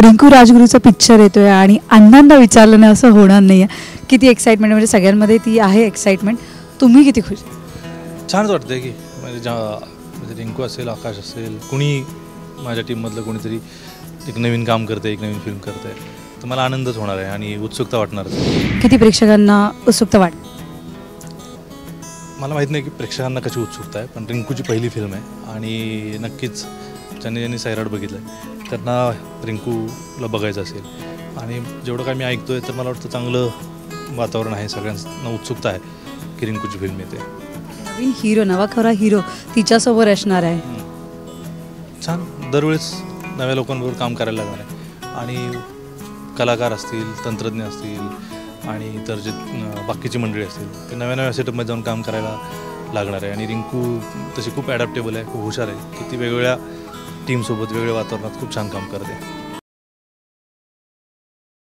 Rinku राजगुरूचा picture येतोय आणि अण्णांना विचारलं नाही असं होणार नाही आहे. किती एक्साइटमेंट, म्हणजे सगळ्यांमध्ये ती आहे एक्साइटमेंट. तुम्ही किती खुश? छानच वाटतं की म्हणजे रिंकू असेल, आकाश असेल, कुणी माझ्या टीममधलं कोणीतरी एक नवीन काम करते, एक नवीन फिल्म करते, तर मला आनंदच होणार आहे आणि उत्सुकता वाटणार. किती प्रेक्षकांना उत्सुकता वाटते? मला माहीत नाही की प्रेक्षकांना कशी उत्सुकता आहे, पण रिंकूची पहिली फिल्म आहे आणि नक्कीच ज्यांनी सैराट बघितलं आहे त्यांना रिंकूला बघायचं असेल. आणि जेवढं काय मी ऐकतोय तर मला वाटतं चांगलं वातावरण आहे, सगळ्यांना उत्सुकता आहे की रिंकूची फिल्म येते. नवीन हिरो, नवा खरा हिरो तिच्यासोबत असणार आहे. छान, दरवेळेस नव्या लोकांबरोबर काम करायला लागणार आहे आणि कलाकार असतील, तंत्रज्ञ असतील आणि इतर जे बाकीची मंडळी असतील ते नव्या नव्या सेटअपमध्ये जाऊन काम करायला लागणार आहे. आणि रिंकू तशी खूप ॲडॅप्टेबल आहे, खूप हुशार आहे की ती वेगवेगळ्या टीमसोबत वेगवेगळ्या वातावरणात खूप छान काम करते.